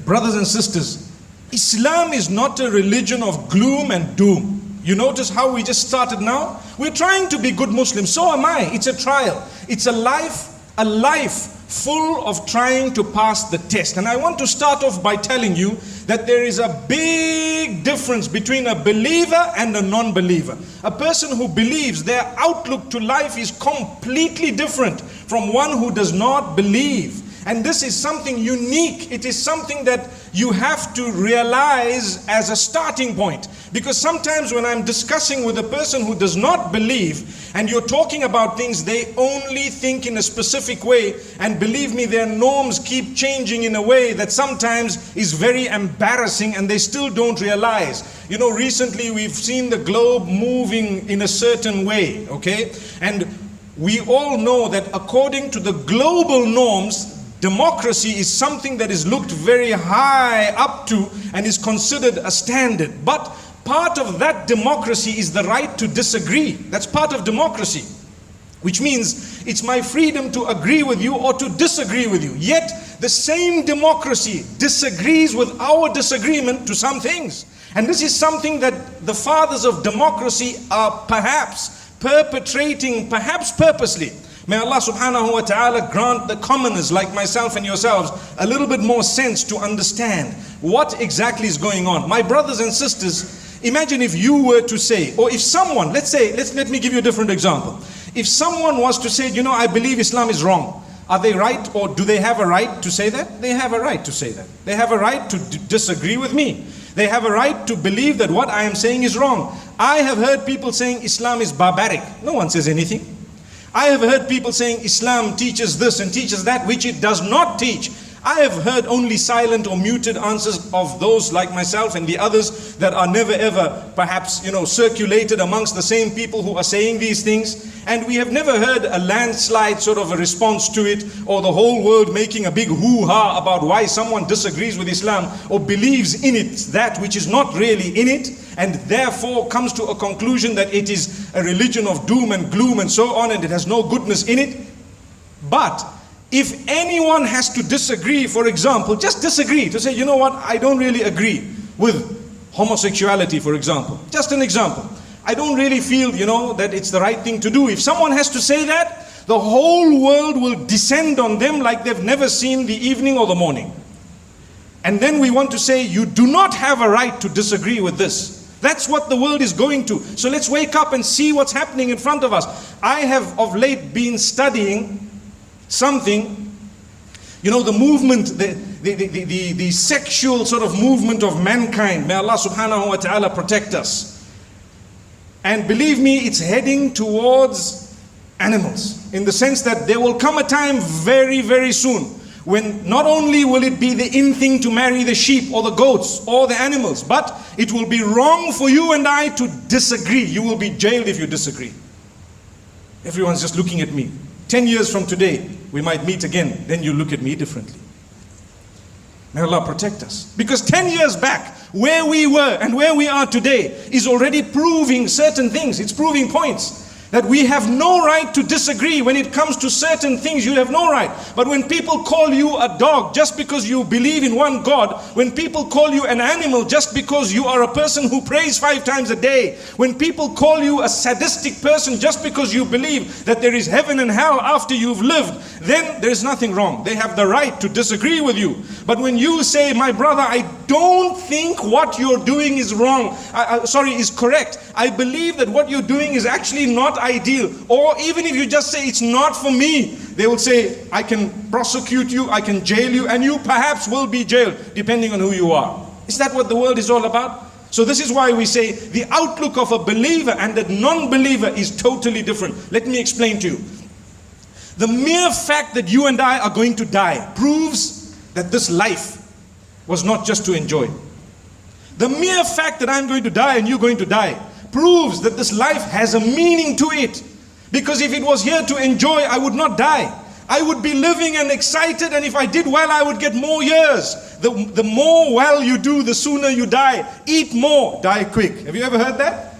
Brothers and sisters, Islam is not a religion of gloom and doom. You notice how we just started now? We're trying to be good Muslims. So am I. It's a trial. It's a life full of trying to pass the test. And I want to start off by telling you that there is a big difference between a believer and a non-believer. A person who believes, their outlook to life is completely different from one who does not believe. And this is something unique. It is something that you have to realize as a starting point. Because sometimes when I'm discussing with a person who does not believe, and you're talking about things, they only think in a specific way. And believe me, their norms keep changing in a way that sometimes is very embarrassing, and they still don't realize. You know, recently we've seen the globe moving in a certain way, okay? And we all know that according to the global norms, democracy is something that is looked very high up to and is considered a standard. But part of that democracy is the right to disagree. That's part of democracy, which means it's my freedom to agree with you or to disagree with you. Yet the same democracy disagrees with our disagreement to some things. And this is something that the fathers of democracy are perhaps perpetrating, perhaps purposely. May Allah subhanahu wa ta'ala grant the commoners like myself and yourselves a little bit more sense to understand what exactly is going on. My brothers and sisters, imagine if you were to say, or if someone, let me give you a different example. If someone was to say, you know, I believe Islam is wrong, are they right, or do they have a right to say that? They have a right to say that. They have a right to disagree with me. They have a right to believe that what I am saying is wrong. I have heard people saying Islam is barbaric. No one says anything. I have heard people saying Islam teaches this and teaches that, which it does not teach. I have heard only silent or muted answers of those like myself and the others that are never ever perhaps, you know, circulated amongst the same people who are saying these things. And we have never heard a landslide sort of a response to it, or the whole world making a big hoo-ha about why someone disagrees with Islam or believes in it that which is not really in it, and therefore comes to a conclusion that it is a religion of doom and gloom and so on, and it has no goodness in it. But if anyone has to disagree, for example, just disagree, to say, you know what, I don't really agree with homosexuality, for example. Just an example. I don't really feel, you know, that it's the right thing to do. If someone has to say that, the whole world will descend on them like they've never seen the evening or the morning. And then we want to say, you do not have a right to disagree with this. That's what the world is going to. So let's wake up and see what's happening in front of us. I have of late been studying something, you know, the movement, the sexual sort of movement of mankind. May Allah subhanahu wa ta'ala protect us. And believe me, it's heading towards animals, in the sense that there will come a time very, very soon when not only will it be the in thing to marry the sheep or the goats or the animals, but it will be wrong for you and I to disagree. You will be jailed if you disagree. Everyone's just looking at me. 10 years from today, we might meet again, then you look at me differently. May Allah protect us. Because 10 years back, where we were and where we are today is already proving certain things. It's proving points. That we have no right to disagree when it comes to certain things. You have no right. But when people call you a dog just because you believe in one God, when people call you an animal just because you are a person who prays 5 times a day, when people call you a sadistic person just because you believe that there is heaven and hell after you've lived, then there is nothing wrong. They have the right to disagree with you. But when you say, my brother, I don't think what you're doing is wrong, is correct. I believe that what you're doing is actually not ideal. Or even if you just say it's not for me, they will say, I can prosecute you, I can jail you, and you perhaps will be jailed, depending on who you are. Is that what the world is all about? So this is why we say the outlook of a believer and a non-believer is totally different. Let me explain to you. The mere fact that you and I are going to die proves that this life was not just to enjoy. The mere fact that I'm going to die and you're going to die proves that this life has a meaning to it. Because if it was here to enjoy, I would not die. I would be living and excited, and if I did well, I would get more years. The more well you do, the sooner you die. Eat more, die quick. Have you ever heard that?